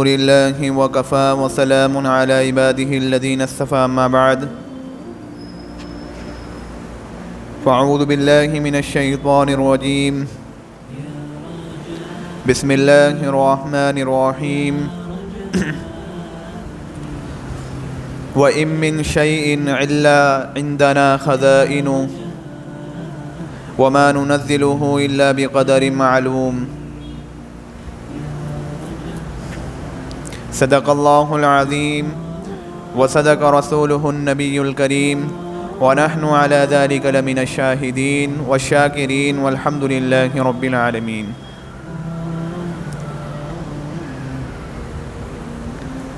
لله وكفى وسلام على عباده الذين اصطفى أما بعد فأعوذ بالله من الشيطان الرجيم بسم الله الرحمن الرحيم وإن من شيء إلا عندنا خزائنه وما ننزله إلا بقدر معلوم صدق الله العظيم وصدق رسوله النبي الكريم ونحن على ذلك لمن الشاهدين والشاكرين والحمد لله رب العالمين۔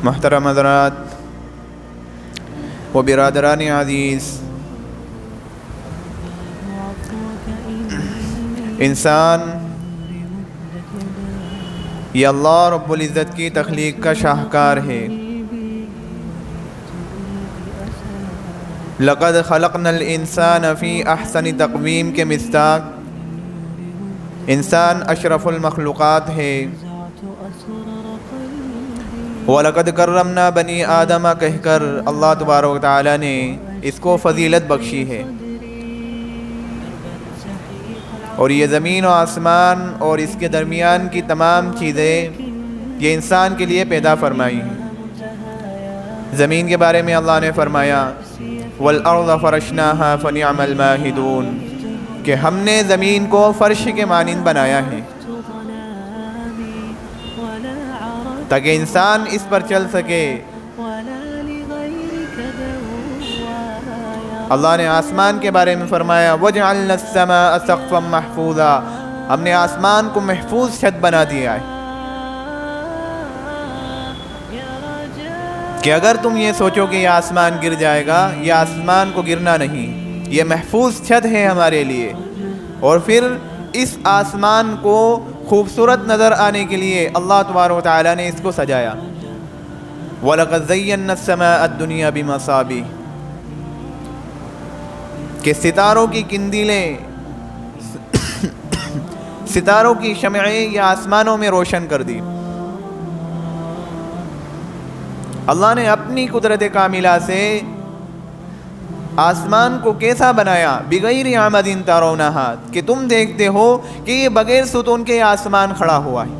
محترم حضرات و برادران عزیز، انسان یہ اللہ رب العزت کی تخلیق کا شاہکار ہے۔ لقد خلقنا الانسان فی احسن تقویم کے مصداق انسان اشرف المخلوقات ہے۔ وَلَقَدْ كَرَّمْنَا بَنِي آدَمَ کہہ کر اللہ تبارک و تعالی نے اس کو فضیلت بخشی ہے، اور یہ زمین و آسمان اور اس کے درمیان کی تمام چیزیں یہ انسان کے لیے پیدا فرمائی ہیں۔ زمین کے بارے میں اللہ نے فرمایا وَالْأَرْضَ فَرَشْنَاهَا فَنِعْمَ الْمَاهِدُونَ کہ ہم نے زمین کو فرش کے مانند بنایا ہے تاکہ انسان اس پر چل سکے۔ اللہ نے آسمان کے بارے میں فرمایا وَجْعَلْنَا السَّمَاءَ سَقْفًا مَحْفُوظًا ہم نے آسمان کو محفوظ چھت بنا دیا ہے کہ اگر تم یہ سوچو کہ یہ آسمان گر جائے گا، یہ آسمان کو گرنا نہیں، یہ محفوظ چھت ہے ہمارے لیے۔ اور پھر اس آسمان کو خوبصورت نظر آنے کے لیے اللہ تبارک و تعالی نے اس کو سجایا۔ وَلَقَدْ زَيَّنَّا السَّمَاءَ الدُّنْيَا بِمَصَابِيحَ کہ ستاروں کی کندیلیں ستاروں کی شمعیں یا آسمانوں میں روشن کر دی۔ اللہ نے اپنی قدرت کاملہ سے آسمان کو کیسا بنایا بغیر عمد ترونہا کہ تم دیکھتے ہو کہ یہ بغیر ستون کے یہ آسمان کھڑا ہوا ہے،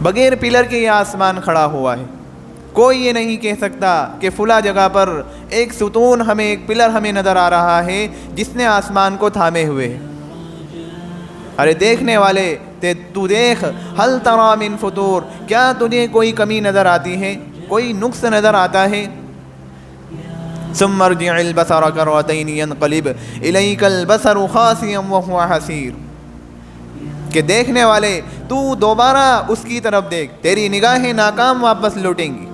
بغیر پلر کے یہ آسمان کھڑا ہوا ہے۔ کوئی یہ نہیں کہہ سکتا کہ فلاں جگہ پر ایک ستون ہمیں، ایک پلر ہمیں نظر آ رہا ہے جس نے آسمان کو تھامے ہوئے ہے۔ ارے دیکھنے والے تو دیکھ ہل تری من فطور کیا تجھے کوئی کمی نظر آتی ہے، کوئی نقص نظر آتا ہے؟ ثم ارجع البصر كرتين ينقلب اليك البصر خاسئا وهو حسير کہ دیکھنے والے تو دوبارہ اس کی طرف دیکھ، تیری نگاہیں ناکام واپس لوٹیں گی،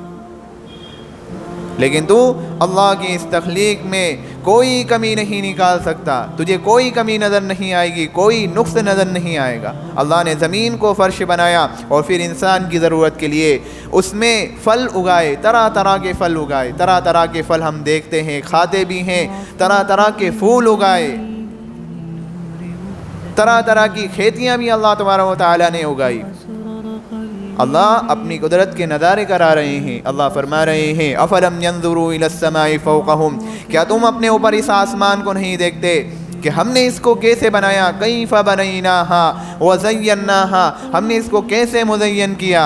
لیکن تو اللہ کی اس تخلیق میں کوئی کمی نہیں نکال سکتا، تجھے کوئی کمی نظر نہیں آئے گی، کوئی نقص نظر نہیں آئے گا۔ اللہ نے زمین کو فرش بنایا اور پھر انسان کی ضرورت کے لیے اس میں پھل اگائے، طرح طرح کے پھل اگائے، طرح طرح کے پھل ہم دیکھتے ہیں، کھاتے بھی ہیں، طرح طرح کے پھول اگائے، طرح طرح کی کھیتیاں بھی اللہ تبارک و تعالی نے اگائی۔ اللہ اپنی قدرت کے نظارے کرا رہے ہیں۔ اللہ فرما رہے ہیں افلم ينظروا الى السماء فوقهم کیا تم اپنے اوپر اس آسمان کو نہیں دیکھتے کہ ہم نے اس کو کیسے بنایا، کیف بنیناها وزیناها ہم نے اس کو کیسے مزین کیا،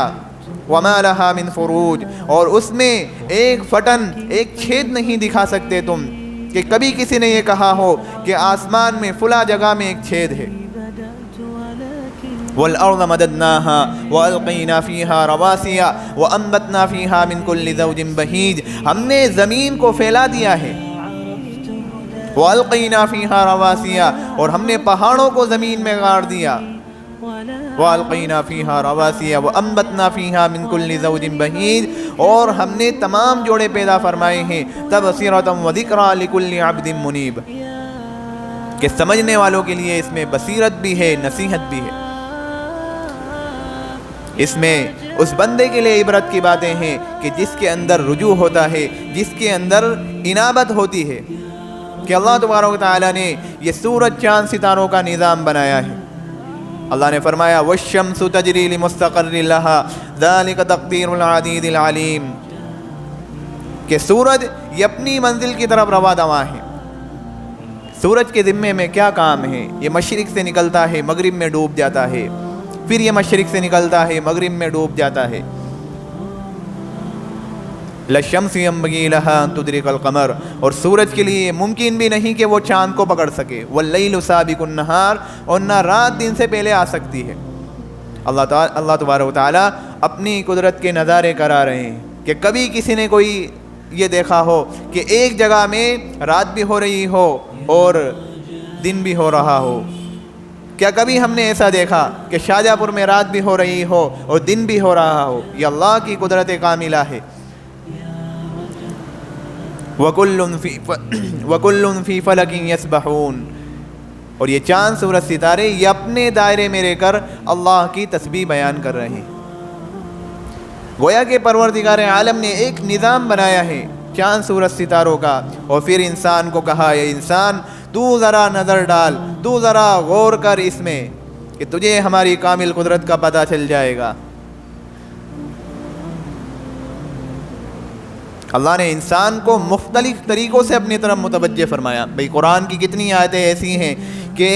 وما لها من فروج اور اس میں ایک پھٹن، ایک چھید نہیں دکھا سکتے تم کہ کبھی کسی نے یہ کہا ہو کہ آسمان میں فلاں جگہ میں ایک چھید ہے۔ وَالْأَرْضَ مَدَدْنَاهَا وَأَلْقَيْنَا فِيهَا رَوَاسِيَ وَأَنبَتْنَا فِيهَا مِنْ كُلِّ زَوْجٍ بَهِيجٍ ہم نے زمین کو پھیلا دیا ہے، وَأَلْقَيْنَا فِيهَا رَوَاسِيَ اور ہم نے پہاڑوں کو زمین میں گاڑ دیا، وَأَلْقَيْنَا فِيهَا رَوَاسِيَ وَأَنبَتْنَا فِيهَا مِنْ كُلِّ زَوْجٍ بَهِيجٍ اور ہم نے تمام جوڑے پیدا فرمائے ہیں تَبْصِرَةً وَذِكْرَى لِكُلِّ عَبْدٍ مُنِيبٍ کہ سمجھنے والوں کے لیے اس میں بصیرت بھی ہے، نصیحت بھی ہے، اس میں اس بندے کے لیے عبرت کی باتیں ہیں کہ جس کے اندر رجوع ہوتا ہے، جس کے اندر انابت ہوتی ہے، کہ اللہ تبارک و تعالیٰ نے یہ سورج چاند ستاروں کا نظام بنایا ہے. اللہ نے فرمایا والشمس تجری لمستقر لها ذلك تقدیر العزیز العلیم کہ سورج یہ اپنی منزل کی طرف رواں دواں ہے. سورج کے ذمے میں کیا کام ہے؟ یہ مشرق سے نکلتا ہے مغرب میں ڈوب جاتا ہے، پھر یہ مشرق سے نکلتا ہے مغرب میں ڈوب جاتا ہے. للشمس ينبغي لها ان تدرك القمر، اور سورج کے لیے ممکن بھی نہیں کہ وہ چاند کو پکڑ سکے. واللیل سابق النہار، اور نہ رات دن سے پہلے آ سکتی ہے. اللہ تبارک و تعالیٰ اپنی قدرت کے نظارے کرا رہے ہیں کہ کبھی کسی نے کوئی یہ دیکھا ہو کہ ایک جگہ میں رات بھی ہو رہی ہو اور دن بھی ہو رہا ہو؟ کیا کبھی ہم نے ایسا دیکھا کہ شاہجہاں پور میں رات بھی ہو رہی ہو اور دن بھی ہو رہا ہو؟ یہ اللہ کی قدرت کاملہ ہے. وَكُلٌّ فِي فَلَكٍ يَسْبَحُونَ، اور یہ چاند سورج ستارے یہ اپنے دائرے میں رہ کر اللہ کی تسبیح بیان کر رہے ہیں. گویا کہ پروردگار عالم نے ایک نظام بنایا ہے چاند سورج ستاروں کا، اور پھر انسان کو کہا اے انسان تو ذرا نظر ڈال، تو ذرا غور کر اس میں کہ تجھے ہماری کامل قدرت کا پتہ چل جائے گا. اللہ نے انسان کو مختلف طریقوں سے اپنی طرف متوجہ فرمایا. بھئی قرآن کی کتنی آیتیں ایسی ہیں کہ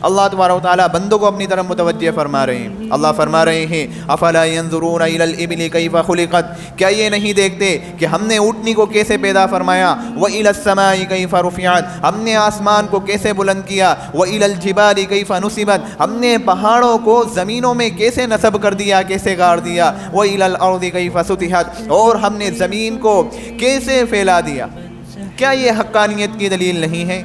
اللہ تبارک و تعالیٰ بندوں کو اپنی طرف متوجہ فرما رہے ہیں. اللہ فرما رہے ہیں افلا ينظرون الى الابل كيف خلقت، کیا یہ نہیں دیکھتے کہ ہم نے اونٹنی کو کیسے پیدا فرمایا؟ والى السماء كيف رفعت، ہم نے آسمان کو کیسے بلند کیا؟ والى الجبال كيف نصبت، ہم نے پہاڑوں کو زمینوں میں کیسے نصب کر دیا، کیسے گاڑ دیا؟ والى الارض كيف سطحت، اور ہم نے زمین کو کیسے پھیلا دیا. کیا یہ حقانیت کی دلیل نہیں ہے؟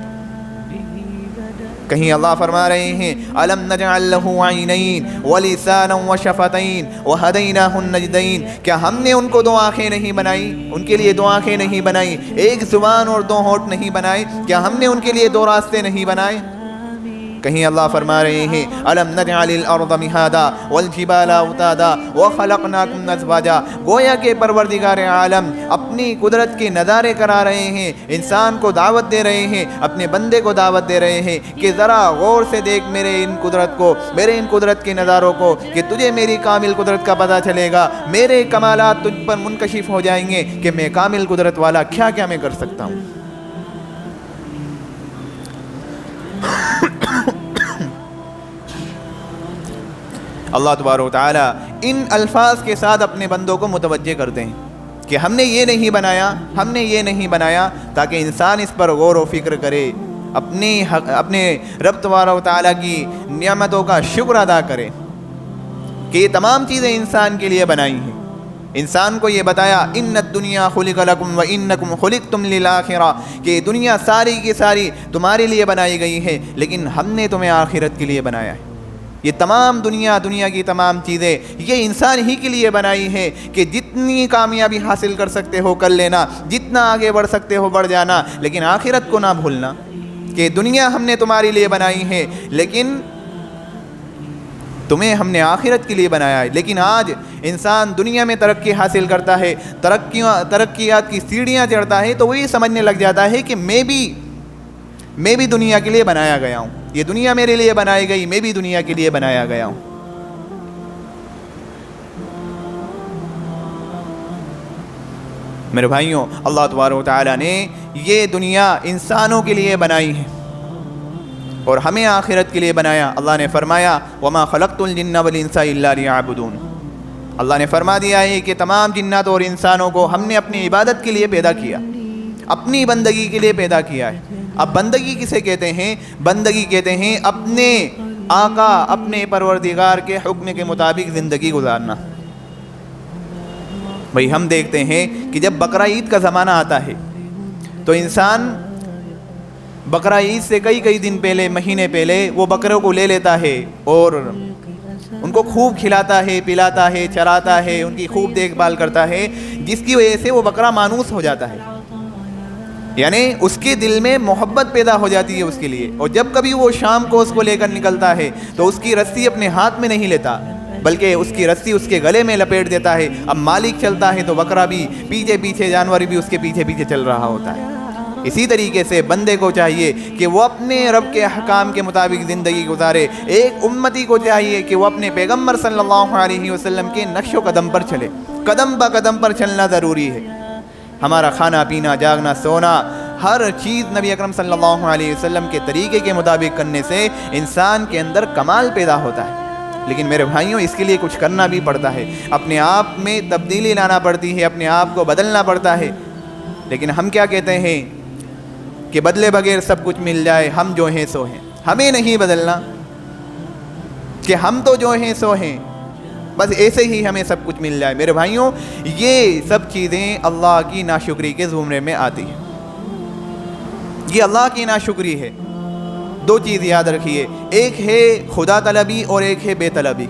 کہیں اللہ فرما رہے ہیں الم نجعل له عینین ولسانا وشفتین وہدیناہ النجدین، کیا ہم نے ان کو دو آنکھیں نہیں بنائی؟ ان کے لیے دو آنکھیں نہیں بنائی، ایک زبان اور دو ہونٹ نہیں بنائے؟ کیا ہم نے ان کے لیے دو راستے نہیں بنائے؟ کہیں اللہ فرما رہے ہیں الم نجعل الارض مہادا والجبال اوتادا وخلقناکم ازواجا. گویا کہ پروردگار عالم اپنی قدرت کے نظارے کرا رہے ہیں، انسان کو دعوت دے رہے ہیں، اپنے بندے کو دعوت دے رہے ہیں کہ ذرا غور سے دیکھ میرے ان قدرت کو، میرے ان قدرت کے نظاروں کو، کہ تجھے میری کامل قدرت کا پتہ چلے گا. میرے کمالات تجھ پر منکشف ہو جائیں گے کہ میں کامل قدرت والا کیا کیا میں کر سکتا ہوں. اللہ تبارک و تعالیٰ ان الفاظ کے ساتھ اپنے بندوں کو متوجہ کرتے ہیں کہ ہم نے یہ نہیں بنایا، ہم نے یہ نہیں بنایا، تاکہ انسان اس پر غور و فکر کرے، اپنے رب تبارک و تعالیٰ کی نعمتوں کا شکر ادا کرے کہ یہ تمام چیزیں انسان کے لیے بنائی ہیں. انسان کو یہ بتایا ان الدنیا خلق لکم و انکم خلقتم للآخرہ، کہ دنیا ساری کی ساری تمہارے لیے بنائی گئی ہے لیکن ہم نے تمہیں آخرت کے لیے بنایا ہے. یہ تمام دنیا کی تمام چیزیں یہ انسان ہی کے لیے بنائی ہے کہ جتنی کامیابی حاصل کر سکتے ہو کر لینا، جتنا آگے بڑھ سکتے ہو بڑھ جانا، لیکن آخرت کو نہ بھولنا کہ دنیا ہم نے تمہارے لیے بنائی ہے لیکن تمہیں ہم نے آخرت کے لیے بنایا ہے. لیکن آج انسان دنیا میں ترقی حاصل کرتا ہے، ترقیات کی سیڑھیاں چڑھتا ہے تو وہ یہ سمجھنے لگ جاتا ہے کہ میں بھی دنیا کے لیے بنایا گیا ہوں، یہ دنیا میرے لیے بنائی گئی، میں بھی دنیا کے لیے بنایا گیا ہوں. میرے بھائیوں، اللہ تبارک و تعالیٰ نے یہ دنیا انسانوں کے لیے بنائی ہے اور ہمیں آخرت کے لیے بنایا. اللہ نے فرمایا وما خلقت الجن والانس الا ليعبدون. اللہ نے فرما دیا ہے کہ تمام جنات اور انسانوں کو ہم نے اپنی عبادت کے لیے پیدا کیا، اپنی بندگی کے لیے پیدا کیا ہے. اب بندگی کسے کہتے ہیں؟ بندگی کہتے ہیں اپنے آقا، اپنے پروردگار کے حکم کے مطابق زندگی گزارنا. بھئی ہم دیکھتے ہیں کہ جب بقرہ عید کا زمانہ آتا ہے تو انسان بقرہ عید سے کئی دن پہلے، مہینے پہلے وہ بکروں کو لے لیتا ہے اور ان کو خوب کھلاتا ہے، پلاتا ہے، چراتا ہے، ان کی خوب دیکھ بھال کرتا ہے، جس کی وجہ سے وہ بکرا مانوس ہو جاتا ہے. یعنی اس کے دل میں محبت پیدا ہو جاتی ہے اس کے لیے. اور جب کبھی وہ شام کو اس کو لے کر نکلتا ہے تو اس کی رسی اپنے ہاتھ میں نہیں لیتا بلکہ اس کی رسی اس کے گلے میں لپیٹ دیتا ہے. اب مالک چلتا ہے تو بکرا بھی پیچھے، جانور بھی اس کے پیچھے چل رہا ہوتا ہے. اسی طریقے سے بندے کو چاہیے کہ وہ اپنے رب کے احکام کے مطابق زندگی گزارے. ایک امتی کو چاہیے کہ وہ اپنے پیغمبر صلی اللہ علیہ وسلم کے نقش و قدم پر چلے. قدم با قدم پر چلنا ضروری ہے. ہمارا کھانا پینا جاگنا سونا ہر چیز نبی اکرم صلی اللہ علیہ وسلم کے طریقے کے مطابق کرنے سے انسان کے اندر کمال پیدا ہوتا ہے. لیکن میرے بھائیوں اس کے لیے کچھ کرنا بھی پڑتا ہے, اپنے آپ میں تبدیلی لانا پڑتی ہے, اپنے آپ کو بدلنا پڑتا ہے. لیکن ہم کیا کہتے ہیں کہ بدلے بغیر سب کچھ مل جائے, ہم جو ہیں سو ہیں. ہمیں نہیں بدلنا کہ ہم تو جو ہیں سو ہیں, بس ایسے ہی ہمیں سب کچھ مل جائے. میرے بھائیوں یہ سب چیزیں اللہ کی ناشکری کے زمرے میں آتی ہیں. یہ اللہ کی ناشکری ہے. دو چیز یاد رکھیے, ایک ہے خدا طلبی اور ایک ہے بے طلبی.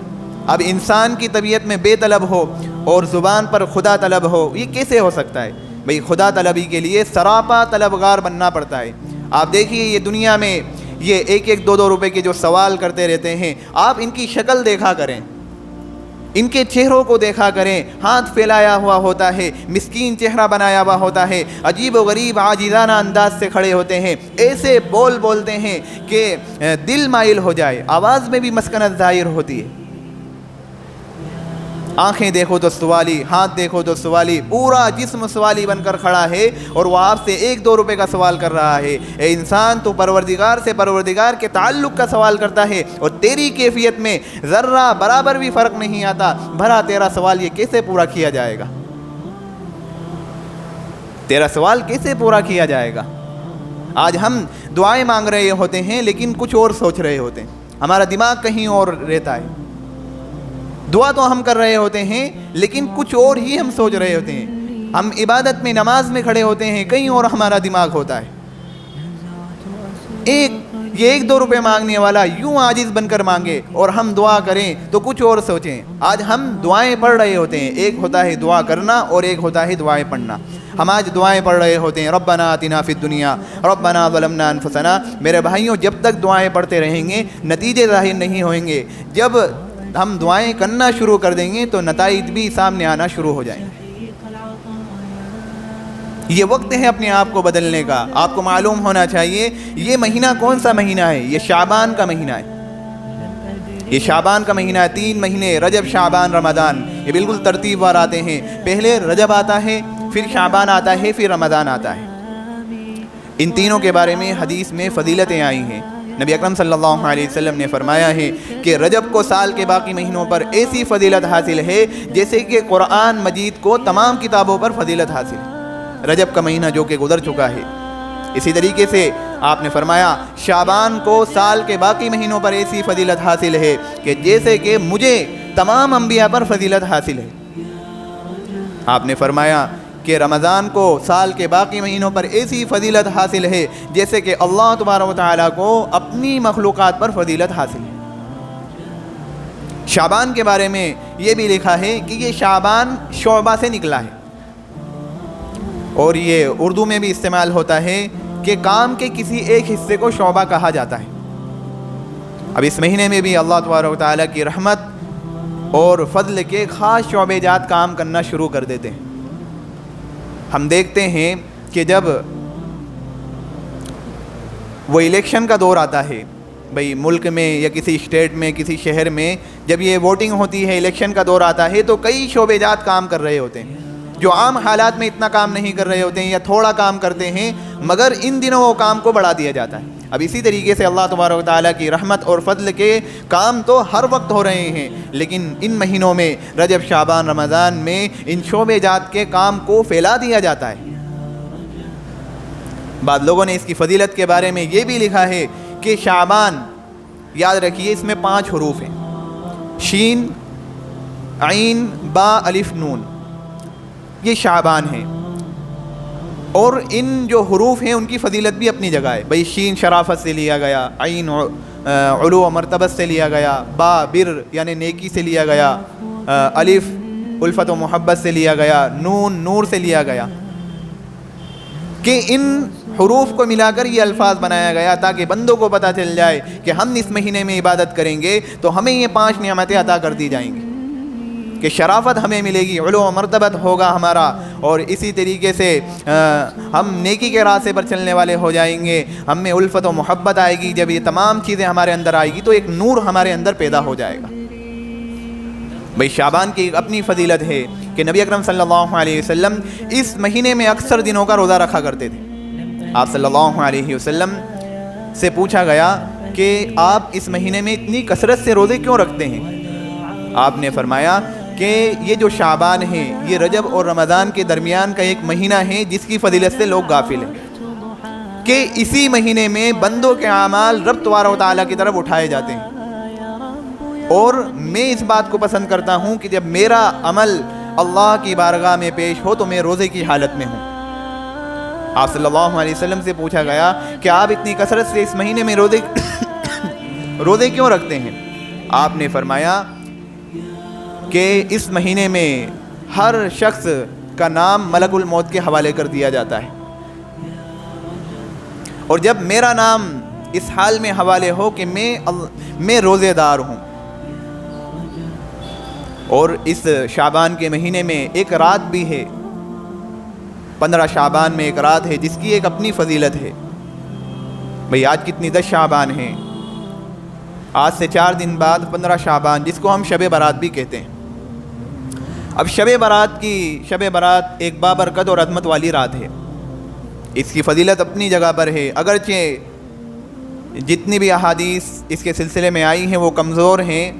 اب انسان کی طبیعت میں بے طلب ہو اور زبان پر خدا طلب ہو, یہ کیسے ہو سکتا ہے؟ بھئی خدا طلبی کے لیے سراپا طلبگار بننا پڑتا ہے. آپ دیکھیے یہ دنیا میں یہ 1-2 روپے کے جو سوال کرتے رہتے ہیں, آپ ان کی شکل دیکھا کریں, ان کے چہروں کو دیکھا کریں. ہاتھ پھیلایا ہوا ہوتا ہے, مسکین چہرہ بنایا ہوا ہوتا ہے, عجیب و غریب عاجزانہ انداز سے کھڑے ہوتے ہیں, ایسے بولتے ہیں کہ دل مائل ہو جائے. آواز میں بھی مسکنت ظاہر ہوتی ہے. آنکھیں دیکھو تو سوالی, ہاتھ دیکھو تو سوالی, پورا جسم سوالی بن کر کھڑا ہے اور وہ آپ سے 1-2 روپے کا سوال کر رہا ہے. اے انسان, تو پروردگار سے پروردگار کے تعلق کا سوال کرتا ہے اور تیری کیفیت میں ذرہ برابر بھی فرق نہیں آتا. بھلا تیرا سوال یہ کیسے پورا کیا جائے گا؟ تیرا سوال کیسے پورا کیا جائے گا؟ آج ہم دعائیں مانگ رہے ہوتے ہیں لیکن کچھ اور سوچ رہے ہوتے ہیں, ہمارا دماغ کہیں اور رہتا ہے. دعا تو ہم کر رہے ہوتے ہیں لیکن کچھ اور ہی ہم سوچ رہے ہوتے ہیں. ہم عبادت میں نماز میں کھڑے ہوتے ہیں, کہیں اور ہمارا دماغ ہوتا ہے. یہ 1-2 روپے مانگنے والا یوں عاجز بن کر مانگے اور ہم دعا کریں تو کچھ اور سوچیں. آج ہم دعائیں پڑھ رہے ہوتے ہیں, ایک ہوتا ہے دعا کرنا اور ایک ہوتا ہے دعائیں پڑھنا. ہم آج دعائیں پڑھ رہے ہوتے ہیں, ربنا آتنا فی الدنیا ربنا ظلمنا انفسنا. میرے بھائیوں جب تک دعائیں پڑھتے رہیں گے نتیجے ظاہر نہیں ہوئیں گے. جب ہم دعائیں کرنا شروع کر دیں گے تو نتائج بھی سامنے آنا شروع ہو جائیں گے. یہ وقت ہے اپنے آپ کو بدلنے کا. آپ کو معلوم ہونا چاہیے یہ مہینہ کون سا مہینہ ہے. یہ شعبان کا مہینہ ہے. یہ شعبان کا مہینہ ہے. 3 مہینے رجب شعبان رمضان یہ بالکل ترتیب وار آتے ہیں. پہلے رجب آتا ہے, پھر شعبان آتا ہے, پھر رمضان آتا ہے. ان تینوں کے بارے میں حدیث میں فضیلتیں آئی ہیں. نبی اکرم صلی اللہ علیہ وسلم نے فرمایا ہے کہ رجب کو سال کے باقی مہینوں پر ایسی فضیلت حاصل ہے جیسے کہ قرآن مجید کو تمام کتابوں پر فضیلت حاصل ہے. رجب کا مہینہ جو کہ گزر چکا ہے. اسی طریقے سے آپ نے فرمایا شعبان کو سال کے باقی مہینوں پر ایسی فضیلت حاصل ہے کہ جیسے کہ مجھے تمام انبیاء پر فضیلت حاصل ہے. آپ نے فرمایا کہ رمضان کو سال کے باقی مہینوں پر ایسی فضیلت حاصل ہے جیسے کہ اللہ تبارک و تعالیٰ کو اپنی مخلوقات پر فضیلت حاصل ہے. شعبان کے بارے میں یہ بھی لکھا ہے کہ یہ شعبان شعبہ سے نکلا ہے, اور یہ اردو میں بھی استعمال ہوتا ہے کہ کام کے کسی ایک حصے کو شعبہ کہا جاتا ہے. اب اس مہینے میں بھی اللہ تبارک و تعالیٰ کی رحمت اور فضل کے خاص شعبے جات کام کرنا شروع کر دیتے ہیں. ہم دیکھتے ہیں کہ جب وہ الیکشن کا دور آتا ہے, بھئی ملک میں یا کسی اسٹیٹ میں کسی شہر میں جب یہ ووٹنگ ہوتی ہے, الیکشن کا دور آتا ہے, تو کئی شعبے جات کام کر رہے ہوتے ہیں جو عام حالات میں اتنا کام نہیں کر رہے ہوتے ہیں یا تھوڑا کام کرتے ہیں, مگر ان دنوں وہ کام کو بڑھا دیا جاتا ہے. اب اسی طریقے سے اللہ تبارک و تعالیٰ کی رحمت اور فضل کے کام تو ہر وقت ہو رہے ہیں, لیکن ان مہینوں میں رجب شعبان رمضان میں ان شعبے جات کے کام کو پھیلا دیا جاتا ہے. بعض لوگوں نے اس کی فضیلت کے بارے میں یہ بھی لکھا ہے کہ شعبان, یاد رکھیے اس میں 5 حروف ہیں, شین عین با الف نون, یہ شعبان ہیں. اور ان جو حروف ہیں ان کی فضیلت بھی اپنی جگہ ہے. بھئی شین شرافت سے لیا گیا, عین علو و مرتبت سے لیا گیا, با بر یعنی نیکی سے لیا گیا, الف الفت و محبت سے لیا گیا, نون نور سے لیا گیا, کہ ان حروف کو ملا کر یہ الفاظ بنایا گیا تاکہ بندوں کو پتہ چل جائے کہ ہم اس مہینے میں عبادت کریں گے تو ہمیں یہ 5 نعمتیں عطا کر دی جائیں گی. کہ شرافت ہمیں ملے گی، علو و مرتبت ہوگا ہمارا، اور اسی طریقے سے ہم نیکی کے راستے پر چلنے والے ہو جائیں گے، ہم میں الفت و محبت آئے گی۔ جب یہ تمام چیزیں ہمارے اندر آئے گی تو ایک نور ہمارے اندر پیدا ہو جائے گا۔ بھئی شعبان کی ایک اپنی فضیلت ہے کہ نبی اکرم صلی اللہ علیہ وسلم اس مہینے میں اکثر دنوں کا روزہ رکھا کرتے تھے۔ آپ صلی اللہ علیہ وسلم سے پوچھا گیا کہ آپ اس مہینے میں اتنی کثرت سے روزے کیوں رکھتے ہیں؟ آپ نے فرمایا کہ یہ جو شعبان ہے یہ رجب اور رمضان کے درمیان کا ایک مہینہ ہے جس کی فضیلت سے لوگ غافل ہیں، کہ اسی مہینے میں بندوں کے اعمال رب تبارک و تعالیٰ کی طرف اٹھائے جاتے ہیں، اور میں اس بات کو پسند کرتا ہوں کہ جب میرا عمل اللہ کی بارگاہ میں پیش ہو تو میں روزے کی حالت میں ہوں۔ آپ صلی اللہ علیہ وسلم سے پوچھا گیا کہ آپ اتنی کثرت سے اس مہینے میں روزے کیوں رکھتے ہیں؟ آپ نے فرمایا کہ اس مہینے میں ہر شخص کا نام ملک الموت کے حوالے کر دیا جاتا ہے، اور جب میرا نام اس حال میں حوالے ہو کہ میں روزے دار ہوں، اور اس شعبان کے مہینے میں ایک رات بھی ہے، 15 شعبان میں ایک رات ہے جس کی ایک اپنی فضیلت ہے۔ بھئی آج کتنی 10 شعبان ہیں، آج سے 4 دن بعد 15 شعبان، جس کو ہم شب برات بھی کہتے ہیں۔ اب شب برات ایک بابرکت اور عظمت والی رات ہے، اس کی فضیلت اپنی جگہ پر ہے، اگرچہ جتنی بھی احادیث اس کے سلسلے میں آئی ہیں وہ کمزور ہیں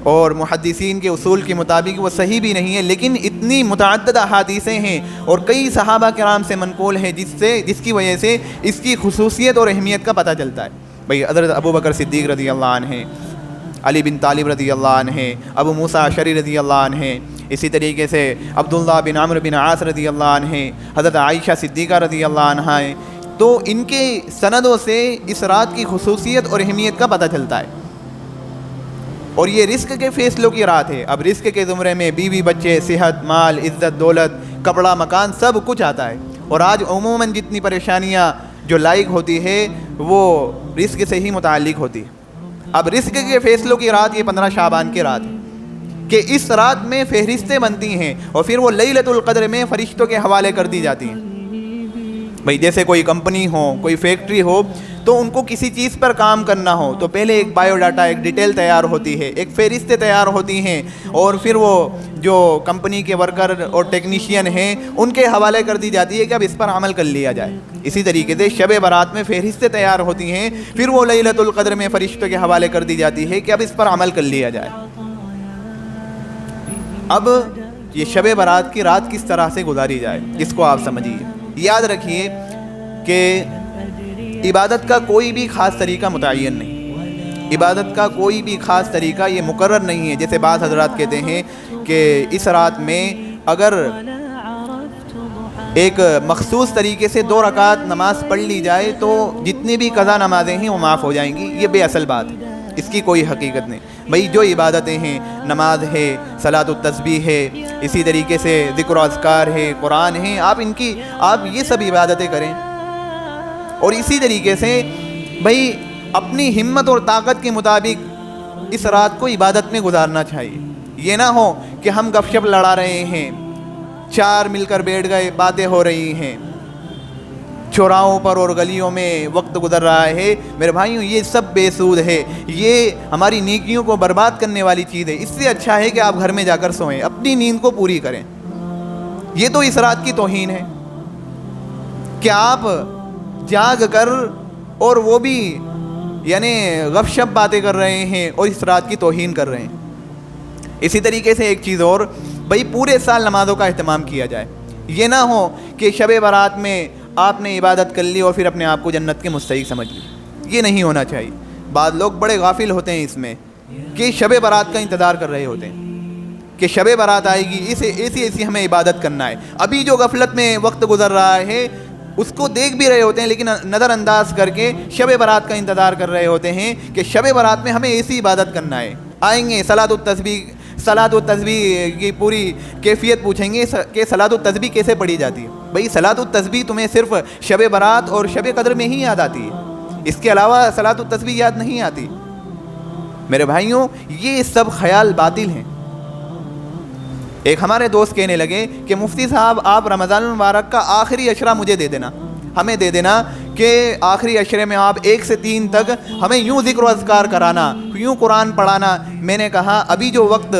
اور محدثین کے اصول کے مطابق وہ صحیح بھی نہیں ہے، لیکن اتنی متعدد احادیثیں ہیں اور کئی صحابہ کرام سے منقول ہیں جس کی وجہ سے اس کی خصوصیت اور اہمیت کا پتہ چلتا ہے۔ بھئی حضرت ابو بکر صدیق رضی اللہ عنہ، علی بن طالب رضی اللہ عنہ، ابو موسیٰ اشعری رضی اللہ عنہ، اسی طریقے سے عبداللہ بن عمرو بن عاص رضی اللہ عنہ، حضرت عائشہ صدیقہ رضی اللہ عنہ، تو ان کے سندوں سے اس رات کی خصوصیت اور اہمیت کا پتہ چلتا ہے۔ اور یہ رزق کے فیصلوں کی رات ہے۔ اب رزق کے زمرے میں بیوی بچے، صحت، مال، عزت، دولت، کپڑا، مکان، سب کچھ آتا ہے، اور آج عموماً جتنی پریشانیاں جو لائق ہوتی ہے وہ رزق سے ہی متعلق ہوتی ہے۔ اب رزق کے فیصلوں کی رات یہ 15 شعبان کی رات ہے کہ اس رات میں فہرستیں بنتی ہیں اور پھر وہ لیلۃ القدر میں فرشتوں کے حوالے کر دی جاتی ہیں۔ بھئی جیسے کوئی کمپنی ہو، کوئی فیکٹری ہو، تو ان کو کسی چیز پر کام کرنا ہو تو پہلے ایک بایو ڈاٹا، ایک ڈیٹیل تیار ہوتی ہے، ایک فہرستیں تیار ہوتی ہیں، اور پھر وہ جو کمپنی کے ورکر اور ٹیکنیشین ہیں ان کے حوالے کر دی جاتی ہے کہ اب اس پر عمل کر لیا جائے۔ اسی طریقے سے شب برات میں فہرستیں تیار ہوتی ہیں، پھر وہ لیلۃ القدر میں فرشتوں کے حوالے کر دی جاتی ہے کہ اب اس پر عمل کر لیا جائے۔ اب یہ شب برات کی رات کس طرح سے گزاری جائے اس کو آپ سمجھیے۔ یاد رکھیے کہ عبادت کا کوئی بھی خاص طریقہ متعین نہیں، عبادت کا کوئی بھی خاص طریقہ یہ مقرر نہیں ہے۔ جیسے بعض حضرات کہتے ہیں کہ اس رات میں اگر ایک مخصوص طریقے سے 2 رکعت نماز پڑھ لی جائے تو جتنی بھی قضا نمازیں ہیں وہ معاف ہو جائیں گی، یہ بے اصل بات ہے، اس کی کوئی حقیقت نہیں۔ بھئی جو عبادتیں ہیں، نماز ہے، صلاۃ التسبیح ہے، اسی طریقے سے ذکر و اذکار ہے، قرآن ہے، آپ یہ سب عبادتیں کریں، اور اسی طریقے سے بھئی اپنی ہمت اور طاقت کے مطابق اس رات کو عبادت میں گزارنا چاہیے۔ یہ نہ ہو کہ ہم گپ شپ لڑا رہے ہیں، 4 مل کر بیٹھ گئے، باتیں ہو رہی ہیں، چوراہوں پر اور گلیوں میں وقت گزر رہا ہے۔ میرے بھائیوں یہ سب بے سود ہے، یہ ہماری نیکیوں کو برباد کرنے والی چیز ہے۔ اس سے اچھا ہے کہ آپ گھر میں جا کر سوئیں، اپنی نیند کو پوری کریں۔ یہ تو اس رات کی توہین ہے کہ آپ جاگ کر اور وہ بھی یعنی غف شپ باتیں کر رہے ہیں اور اس رات کی توہین کر رہے ہیں۔ اسی طریقے سے ایک چیز اور، بھئی پورے سال نمازوں کا اہتمام کیا جائے۔ یہ نہ ہو کہ شب برات میں آپ نے عبادت کر لی اور پھر اپنے آپ کو جنت کے مستحق سمجھ لی، یہ نہیں ہونا چاہیے۔ بعض لوگ بڑے غافل ہوتے ہیں اس میں کہ شب برات کا انتظار کر رہے ہوتے ہیں کہ شب برات آئے گی، ایسی ہمیں عبادت کرنا ہے۔ ابھی جو غفلت میں وقت گزر رہا ہے اس کو دیکھ بھی رہے ہوتے ہیں، لیکن نظر انداز کر کے شب برات کا انتظار کر رہے ہوتے ہیں کہ شب برات میں ہمیں ایسی عبادت کرنا ہے۔ آئیں گے صلاۃ التسبیح کی پوری کیفیت پوچھیں گے کہ صلاۃ التسبیح کیسے پڑھی جاتی ہے۔ بھئی صلاۃ التسبیح تمہیں صرف شب برات اور شب قدر میں ہی یاد آتی ہے، اس کے علاوہ صلاۃ التسبیح یاد نہیں آتی۔ میرے بھائیوں یہ سب خیال باطل ہیں، ایک ہمارے دوست کہنے لگے کہ مفتی صاحب آپ رمضان المبارک کا آخری عشرہ مجھے دے دینا، ہمیں دے دینا کہ آخری عشرے میں آپ 1 سے 3 تک ہمیں یوں ذکر و اذکار کرانا، یوں قرآن پڑھانا۔ میں نے کہا ابھی جو وقت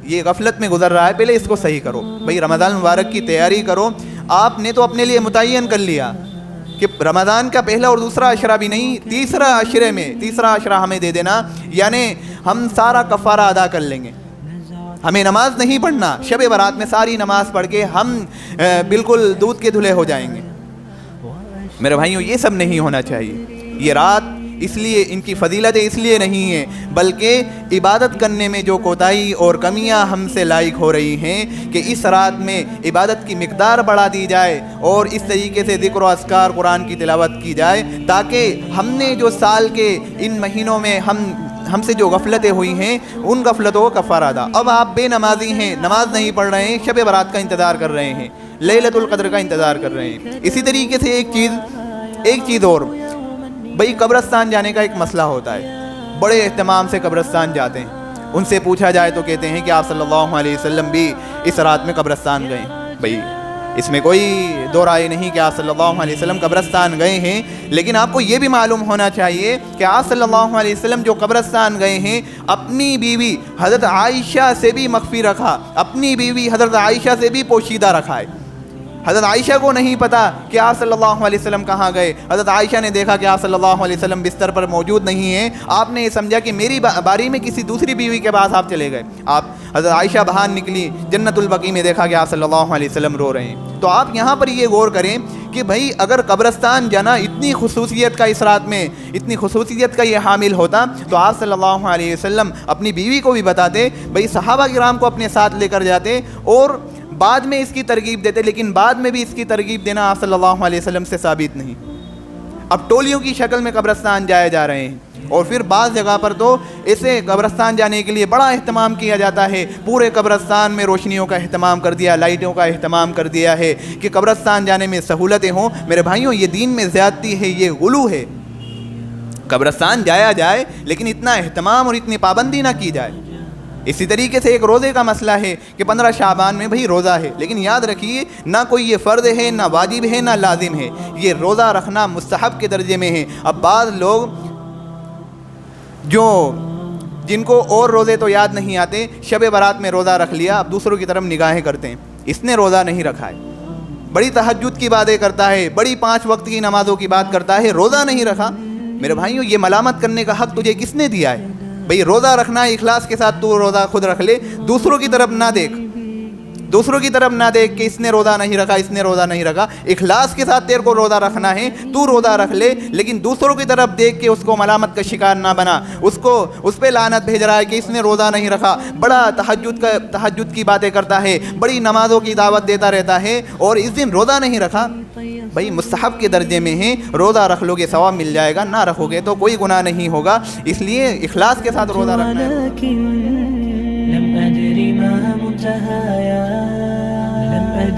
یہ غفلت میں گزر رہا ہے پہلے اس کو صحیح کرو، بھئی رمضان المبارک کی تیاری کرو۔ آپ نے تو اپنے لیے متعین کر لیا کہ رمضان کا پہلا اور دوسرا عشرہ بھی نہیں، تیسرا عشرہ ہمیں دے دینا، یعنی ہم سارا کفارہ ادا کر لیں گے، ہمیں نماز نہیں پڑھنا، شب برات میں ساری نماز پڑھ کے ہم بالکل دودھ کے دھلے ہو جائیں گے۔ میرے بھائیوں یہ سب نہیں ہونا چاہیے۔ یہ رات اس لیے ان کی فضیلتیں اس لیے نہیں ہیں، بلکہ عبادت کرنے میں جو کوتاہی اور کمیاں ہم سے لاحق ہو رہی ہیں کہ اس رات میں عبادت کی مقدار بڑھا دی جائے اور اس طریقے سے ذکر و اذکار قرآن کی تلاوت کی جائے تاکہ ہم نے جو سال کے ان مہینوں میں ہم سے جو غفلتیں ہوئی ہیں ان غفلتوں کا کفارہ ادا۔ اب آپ بے نمازی ہیں، نماز نہیں پڑھ رہے ہیں، شب برات کا انتظار کر رہے ہیں، لیلۃ القدر کا انتظار کر رہے ہیں۔ اسی طریقے سے ایک چیز اور، بھئی قبرستان جانے کا ایک مسئلہ ہوتا ہے، بڑے اہتمام سے قبرستان جاتے ہیں، ان سے پوچھا جائے تو کہتے ہیں کہ آپ صلی اللہ علیہ وسلم بھی اس رات میں قبرستان گئے۔ بھئی اس میں کوئی دو رائے نہیں کہ آپ صلی اللہ علیہ وسلم قبرستان گئے ہیں، لیکن آپ کو یہ بھی معلوم ہونا چاہیے کہ آپ صلی اللہ علیہ وسلم جو قبرستان گئے ہیں اپنی بیوی حضرت عائشہ سے بھی مخفی رکھا، اپنی بیوی حضرت عائشہ سے بھی پوشیدہ رکھا ہے۔ حضرت عائشہ کو نہیں پتا کہ آپ صلی اللہ علیہ وسلم کہاں گئے۔ حضرت عائشہ نے دیکھا کہ آپ صلی اللہ علیہ وسلم بستر پر موجود نہیں ہیں، آپ نے یہ سمجھا کہ میری باری میں کسی دوسری بیوی کے پاس آپ چلے گئے۔ حضرت عائشہ باہر نکلی، جنت البقیع میں دیکھا کہ آپ صلی اللہ علیہ وسلم رو رہے ہیں۔ تو آپ یہاں پر یہ غور کریں کہ بھائی اگر قبرستان جانا اتنی خصوصیت کا اس رات میں اتنی خصوصیت کا یہ حامل ہوتا تو آپ صلی اللہ علیہ وسلم اپنی بیوی کو بھی بتاتے، بھائی صحابہ کرام کو اپنے ساتھ لے کر جاتے اور بعد میں اس کی ترغیب دیتے، لیکن بعد میں بھی اس کی ترغیب دینا آپ صلی اللہ علیہ وسلم سے ثابت نہیں۔ اب ٹولیوں کی شکل میں قبرستان جائے جا رہے ہیں اور پھر بعض جگہ پر تو اسے قبرستان جانے کے لیے بڑا اہتمام کیا جاتا ہے، پورے قبرستان میں روشنیوں کا اہتمام کر دیا، لائٹوں کا اہتمام کر دیا ہے کہ قبرستان جانے میں سہولتیں ہوں۔ میرے بھائیوں یہ دین میں زیادتی ہے، یہ غلو ہے۔ قبرستان جایا جائے لیکن اتنا اہتمام اور اتنی پابندی نہ کی جائے۔ اسی طریقے سے ایک روزے کا مسئلہ ہے کہ 15 شعبان میں بھئی روزہ ہے، لیکن یاد رکھیے نہ کوئی یہ فرض ہے، نہ واجب ہے، نہ لازم ہے، یہ روزہ رکھنا مستحب کے درجے میں ہے۔ اب بعض لوگ جن کو اور روزے تو یاد نہیں آتے، شب برات میں روزہ رکھ لیا، اب دوسروں کی طرف نگاہیں کرتے ہیں، اس نے روزہ نہیں رکھا ہے، بڑی تہجد کی باتیں کرتا ہے، بڑی 5 وقت کی نمازوں کی بات کرتا ہے، روزہ نہیں رکھا۔ میرے بھائیوں یہ ملامت کرنے کا حق تجھے کس نے دیا ہے؟ بھئی روزہ رکھنا اخلاص کے ساتھ تو روزہ خود رکھ لے، دوسروں کی طرف نہ دیکھ، دوسروں کی طرف نہ دیکھ کہ اس نے روزہ نہیں رکھا، اس نے روزہ نہیں رکھا۔ اخلاص کے ساتھ تیرے کو روزہ رکھنا ہے، تو روزہ رکھ لے، لیکن دوسروں کی طرف دیکھ کے اس کو ملامت کا شکار نہ بنا، اس پہ لعنت بھیج رہا ہے کہ اس نے روزہ نہیں رکھا، بڑا تہجد کی باتیں کرتا ہے، بڑی نمازوں کی دعوت دیتا رہتا ہے اور اس دن روزہ نہیں رکھا۔ بھائی مستحب کے درجے میں ہیں، روزہ رکھ لو گے ثواب مل جائے گا، نہ رکھو گے تو کوئی گناہ نہیں ہوگا، اس لیے اخلاص کے ساتھ روزہ رکھنا ہے۔